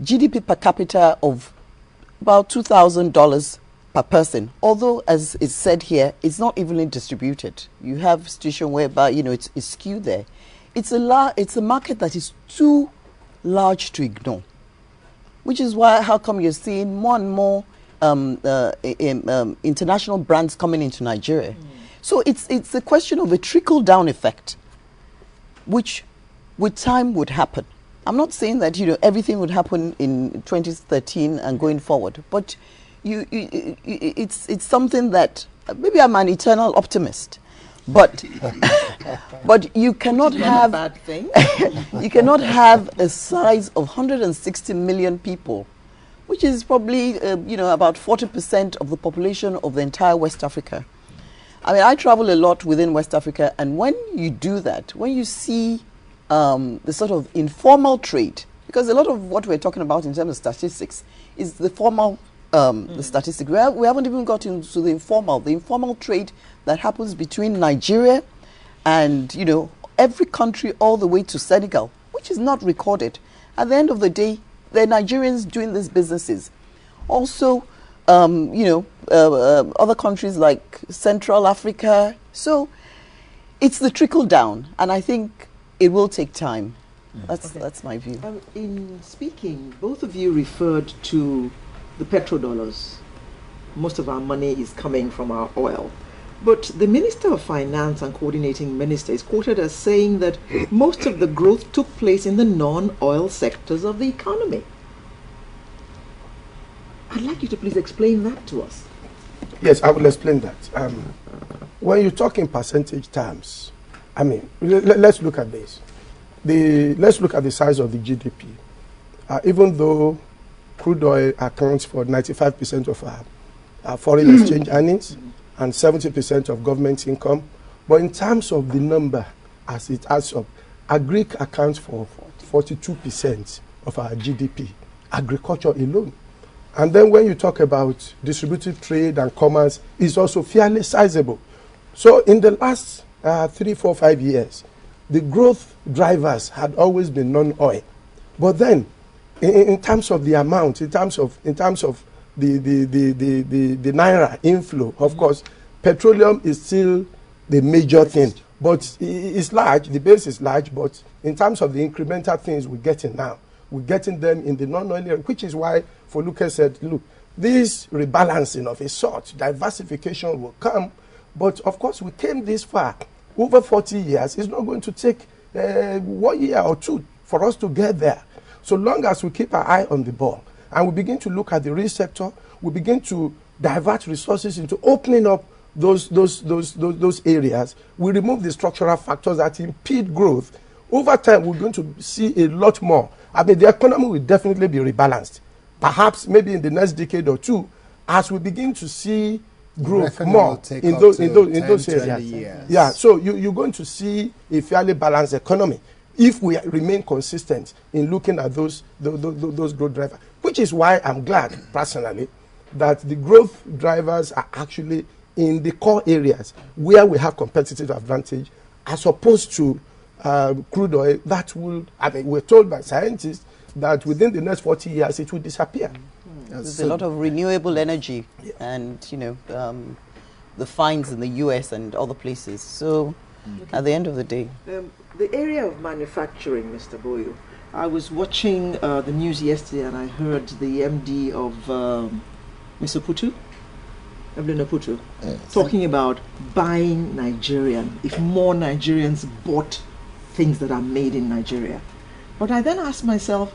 GDP per capita of about $2,000 per person, although, as is said here, it's not evenly distributed. You have a situation whereby, it's skewed there. It's a market that is too large to ignore, which is why, how come you're seeing more and more international brands coming into Nigeria. So it's a question of a trickle-down effect, which with time would happen. I'm not saying that everything would happen in 2013 and going forward, but it's something that maybe I'm an eternal optimist, but but you cannot have a bad thing. You cannot have a size of 160 million people, which is probably about 40% of the population of the entire West Africa. I mean, I travel a lot within West Africa, and when you do that, when you see the sort of informal trade, because a lot of what we're talking about in terms of statistics is the formal the statistics. We haven't even got into the informal trade that happens between Nigeria and every country all the way to Senegal, which is not recorded. At the end of the day, they're Nigerians doing these businesses. Also, other countries like Central Africa. So it's the trickle down, and I think it will take time. That's my view. In speaking, both of you referred to the petrodollars. Most of our money is coming from our oil. But the Minister of Finance and Coordinating Minister is quoted as saying that most of the growth took place in the non-oil sectors of the economy. I'd like you to please explain that to us. Yes, I will explain that. When you talk in percentage terms, I mean, let's look at this. Let's look at the size of the GDP. Even though crude oil accounts for 95% of our foreign exchange earnings and 70% of government income, but in terms of the number as it adds up, agric accounts for 42% of our GDP, agriculture alone. And then when you talk about distributive trade and commerce, it's also fairly sizable. So in the last 3, 4, 5 years, the growth drivers had always been non-oil. But then, in terms of the amount, in terms of the naira inflow, of course, petroleum is still the major thing. But it's large, the base is large, but in terms of the incremental things we're getting now, we're getting them in the non-oil area, which is why FOLUKE said, look, this rebalancing of a sort, diversification will come, but of course we came this far. Over 40 years, it's not going to take 1 year or 2 for us to get there. So long as we keep our eye on the ball and we begin to look at the real sector, we begin to divert resources into opening up those areas, we remove the structural factors that impede growth. Over time, we're going to see a lot more. I mean, the economy will definitely be rebalanced. Perhaps maybe in the next decade or 2, as we begin to see growth more in those areas. Yeah, so you're going to see a fairly balanced economy if we remain consistent in looking at those growth drivers, which is why I'm glad, personally, that the growth drivers are actually in the core areas where we have competitive advantage, as opposed to crude oil that will, I mean, we're told by scientists that within the next 40 years it will disappear. There's a lot of renewable energy, and the finds in the US and other places. So at the end of the day, the area of manufacturing, Mr. BOYO, I was watching the news yesterday and I heard the MD of Mr. Putu, Evelyn Putu, talking about buying Nigerian, if more Nigerians bought things that are made in Nigeria. But I then asked myself,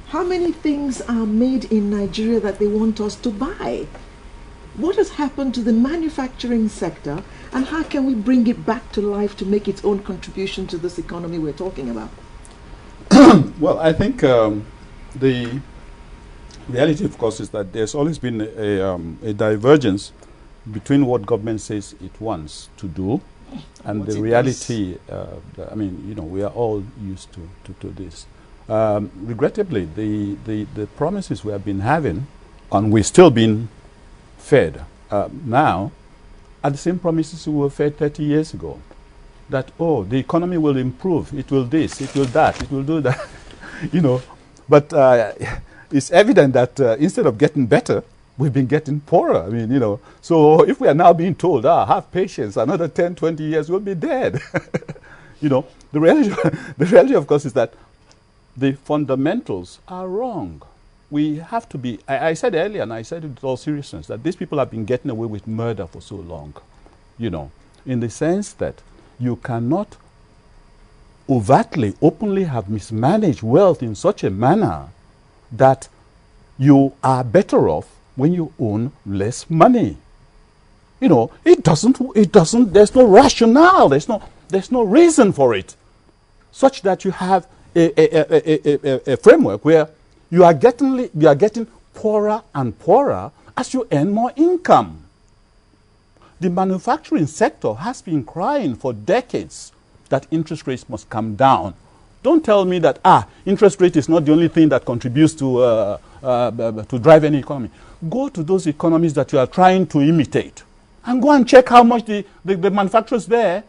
how many things are made in Nigeria that they want us to buy? What has happened to the manufacturing sector, and how can we bring it back to life to make its own contribution to this economy we're talking about? Well, I think the reality, of course, is that there's always been a divergence between what government says it wants to do and the reality. I mean, we are all used to this. Regrettably, the promises we have been having, and we're still being fed now, are the same promises we were fed 30 years ago. That, oh, the economy will improve, it will this, it will that, it will do that, But it's evident that instead of getting better, we've been getting poorer. I mean, so if we are now being told, have patience, another 10, 20 years, we'll be dead. The reality, of course, is that the fundamentals are wrong. We have to be, I said earlier, and I said it with all seriousness, that these people have been getting away with murder for so long, in the sense that you cannot overtly, openly have mismanaged wealth in such a manner that you are better off when you own less money. It doesn't, there's no rationale, there's no reason for it, such that you have a framework where you are getting poorer and poorer as you earn more income. The manufacturing sector has been crying for decades that interest rates must come down. Don't tell me that interest rate is not the only thing that contributes to drive any economy. Go to those economies that you are trying to imitate and go and check how much the manufacturers there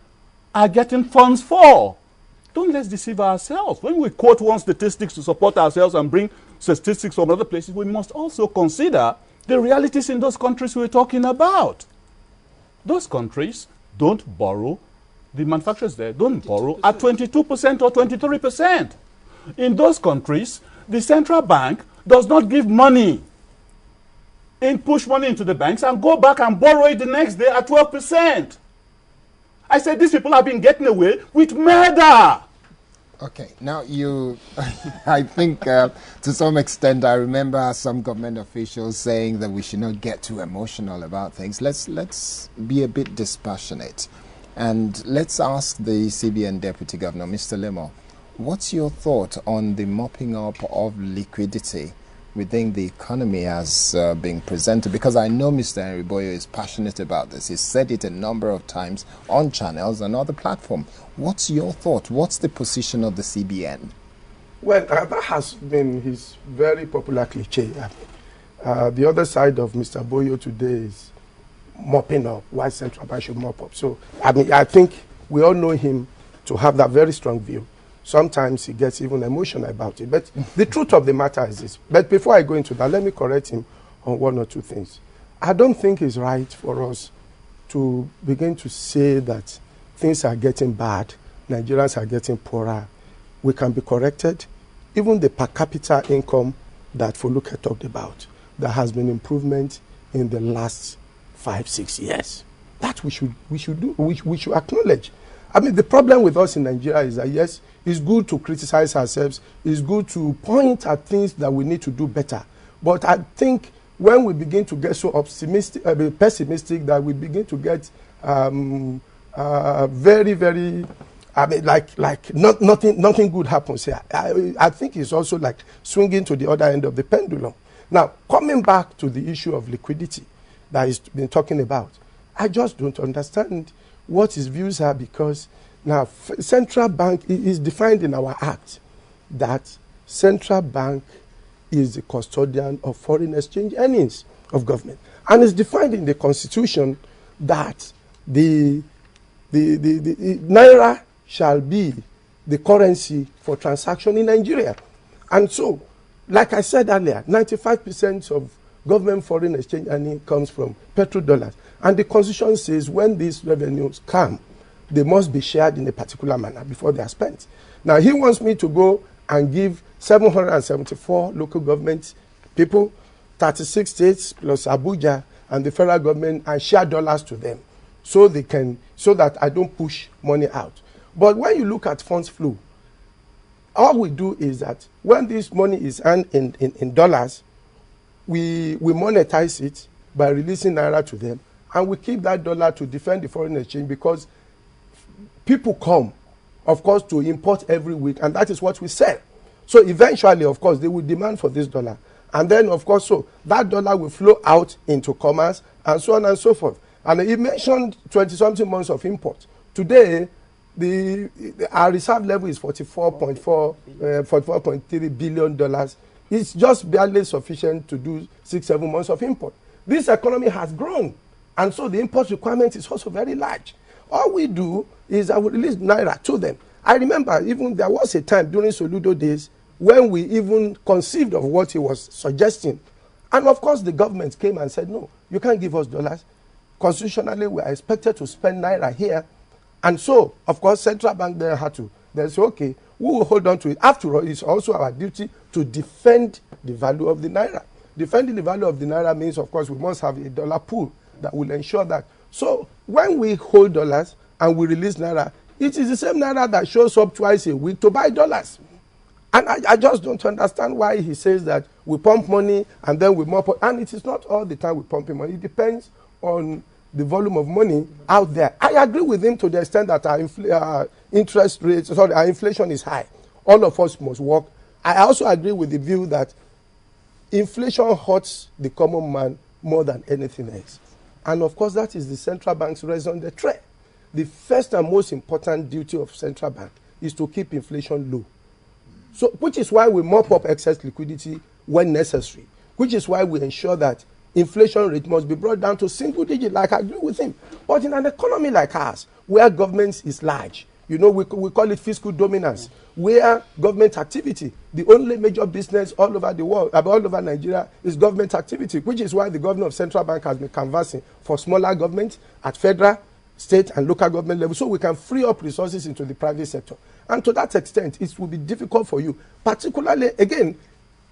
are getting funds for. Don't let's deceive ourselves. When we quote one statistics to support ourselves and bring statistics from other places, we must also consider the realities in those countries we're talking about. Those countries don't borrow, the manufacturers there don't borrow at 22% or 23%. In those countries, the central bank does not give money, push money into the banks and go back and borrow it the next day at 12%. I said these people have been getting away with murder. Okay, now I think to some extent I remember some government officials saying that we should not get too emotional about things. Let's be a bit dispassionate. And let's ask the CBN Deputy Governor, Mr. LEMO, what's your thought on the mopping up of liquidity within the economy as being presented? Because I know Mr. Henry BOYO is passionate about this. He's said it a number of times on channels and other platforms. What's your thought? What's the position of the CBN? Well, that has been his very popular cliche. The other side of Mr. BOYO today is mopping up, why central bank should mop up. So, I think we all know him to have that very strong view. Sometimes he gets even emotional about it. But the truth of the matter is this. But before I go into that, let me correct him on one or two things. I don't think it's right for us to begin to say that things are getting bad, Nigerians are getting poorer. We can be corrected. Even the per capita income that FOLUKE talked about, there has been improvement in the last 5-6 years. That we should acknowledge. I mean, the problem with us in Nigeria is that, yes, it's good to criticize ourselves. It's good to point at things that we need to do better. But I think when we begin to get so pessimistic that we begin to get very, very, nothing good happens here. I think it's also like swinging to the other end of the pendulum. Now, coming back to the issue of liquidity that he's been talking about, I just don't understand what his views are, because now central bank is defined in our act that central bank is the custodian of foreign exchange earnings of government, and it's defined in the constitution that the naira shall be the currency for transaction in Nigeria. And so, like I said earlier, 95% of government foreign exchange earning comes from petrodollars. And the constitution says when these revenues come, they must be shared in a particular manner before they are spent. Now, he wants me to go and give 774 local government people, 36 states plus Abuja and the federal government, and share dollars to them so that I don't push money out. But when you look at funds flow, all we do is that when this money is earned in dollars, we monetize it by releasing naira to them, and we keep that dollar to defend the foreign exchange, because people come, of course, to import every week, and that is what we sell. So eventually, of course, they will demand for this dollar. And then, of course, so that dollar will flow out into commerce and so on and so forth. And he mentioned 20-something months of import. Today, our reserve level is $44.3 billion. It's just barely sufficient to do 6-7 months of import. This economy has grown, and so the import requirement is also very large. All we do is I will release naira to them. I remember even there was a time during Soludo days when we even conceived of what he was suggesting. And of course, the government came and said, no, you can't give us dollars. Constitutionally, we are expected to spend naira here. And so, of course, central bank there had to. They say, okay, we will hold on to it. After all, it's also our duty to defend the value of the naira. Defending the value of the naira means, of course, we must have a dollar pool that will ensure that. So when we hold dollars and we release naira, it is the same naira that shows up twice a week to buy dollars. And I just don't understand why he says that we pump money and then we mop up. And it is not all the time we pump money. It depends on the volume of money out there. I agree with him to the extent that our interest rates, sorry, our inflation is high. All of us must work. I also agree with the view that inflation hurts the common man more than anything else. And of course, that is the central bank's raison d'etre. The first and most important duty of central bank is to keep inflation low. So, which is why we mop up excess liquidity when necessary, which is why we ensure that inflation rate must be brought down to single digit, like I agree with him. But in an economy like ours, where government is large, you know, we call it fiscal dominance, where government activity, the only major business all over the world, all over Nigeria, is government activity, which is why the governor of central bank has been canvassing for smaller government at federal, state, and local government level, so we can free up resources into the private sector. And to that extent, it will be difficult for you. Particularly, again,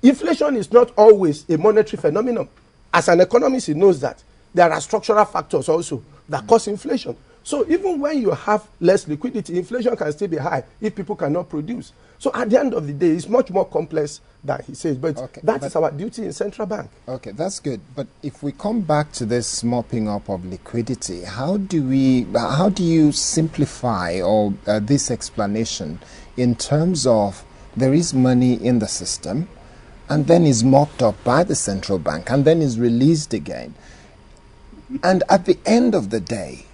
inflation is not always a monetary phenomenon. As an economist, he knows that. There are structural factors also that cause inflation. So even when you have less liquidity, inflation can still be high if people cannot produce. So at the end of the day, it's much more complex than he says. But okay, that is our duty in central bank. Okay, that's good. But if we come back to this mopping up of liquidity, how do you simplify or this explanation in terms of there is money in the system and then is mopped up by the central bank and then is released again? And at the end of the day,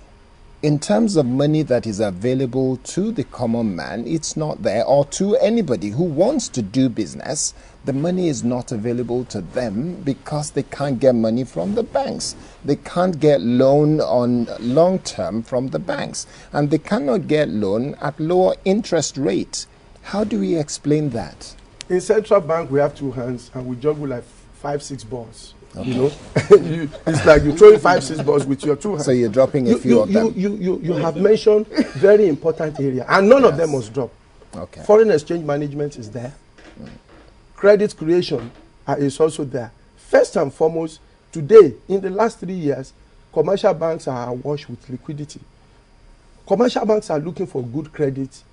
in terms of money that is available to the common man, it's not there, or to anybody who wants to do business, the money is not available to them because they can't get money from the banks. They can't get loan on long term from the banks, and they cannot get loan at lower interest rate. How do we explain that? In central bank, we have two hands and we juggle like 5-6 balls. Okay. You know, it's like you throwing 5-6 balls with your two hands. So you're dropping a few of them. You have mentioned very important area, and none of them must drop. Okay. Foreign exchange management is there. Credit creation is also there. First and foremost, today, in the last 3 years, commercial banks are awash with liquidity. Commercial banks are looking for good credit,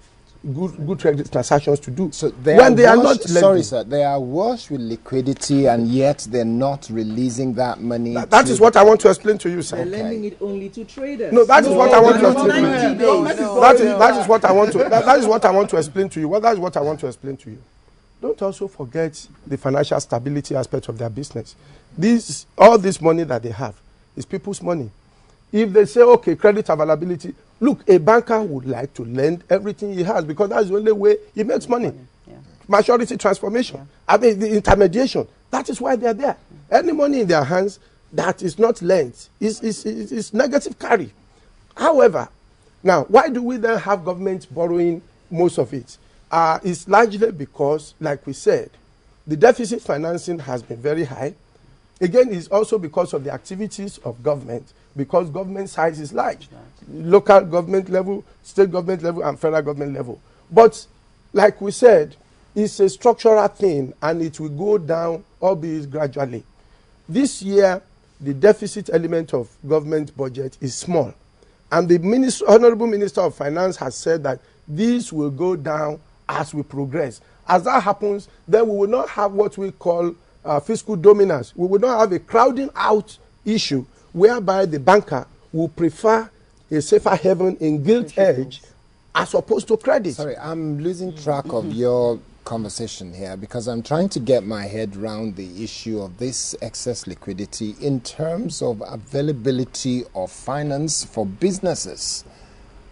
good credit transactions to do. So they are not sorry, sir. They are awash with liquidity, and yet they're not releasing that money. That is what I want to explain to you, sir. They're lending it only to traders. No, that is what I want to explain to you. That is what I want to. That is what I want to explain to you. Well, that is what I want to explain to you. Don't also forget the financial stability aspect of their business. All this money that they have is people's money. If they say, okay, credit availability, look, a banker would like to lend everything he has because that's the only way he makes money. Yeah. Maturity transformation, I mean, the intermediation, that is why they are there. Any money in their hands that is not lent is negative carry. However, now, why do we then have government borrowing most of it? It's largely because, like we said, the deficit financing has been very high. Again, it's also because of the activities of government, because government size is large. Local government level, state government level, and federal government level. But, like we said, it's a structural thing, and it will go down, albeit gradually. This year, the deficit element of government budget is small. And the Honorable Minister of Finance has said that this will go down as we progress. As that happens, then we will not have what we call fiscal dominance. We will not have a crowding out issue whereby the banker will prefer a safer haven in gilt edge as opposed to credit. Sorry, I'm losing track of your conversation here because I'm trying to get my head around the issue of this excess liquidity in terms of availability of finance for businesses.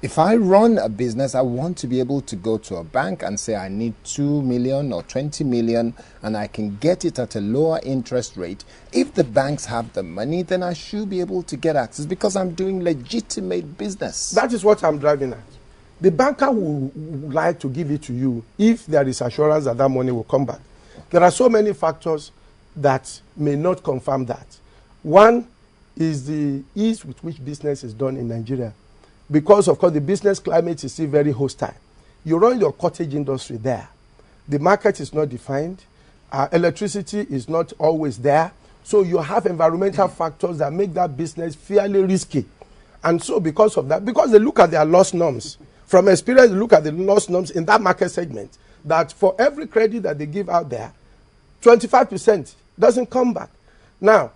If I run a business, I want to be able to go to a bank and say I need 2 million or 20 million and I can get it at a lower interest rate. If the banks have the money, then I should be able to get access because I'm doing legitimate business. That is what I'm driving at. the banker would like to give it to you if there is assurance that that money will come back. There are so many factors that may not confirm that. One is the ease with which business is done in Nigeria. Because, of course, the business climate is still very hostile. You run your cottage industry there. The market is not defined. Electricity is not always there. So you have environmental factors that make that business fairly risky. And so because of that, because they look at their loss norms, from experience, they look at the loss norms in that market segment, that for every credit that they give out there, 25% doesn't come back. Now,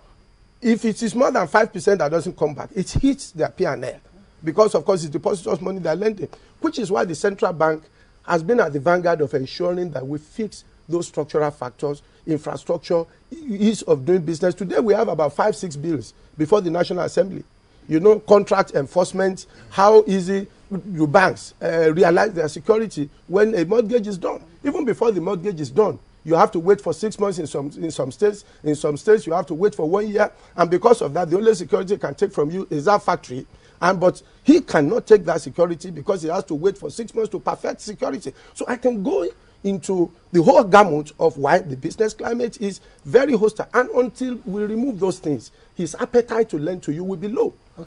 if it is more than 5% that doesn't come back, it hits their P&L. Because, of course, it's depositors' money they're lending, which is why the central bank has been at the vanguard of ensuring that we fix those structural factors, infrastructure, ease of doing business. Today, we have about 5-6 bills before the National Assembly. You know, contract enforcement, how easy your banks realize their security when a mortgage is done. Even before the mortgage is done, you have to wait for 6 months in some states. In some states, you have to wait for 1 year. And because of that, the only security can take from you is that factory. But he cannot take that security because he has to wait for 6 months to perfect security. So I can go into the whole gamut of why the business climate is very hostile. And until we remove those things, his appetite to lend to you will be low.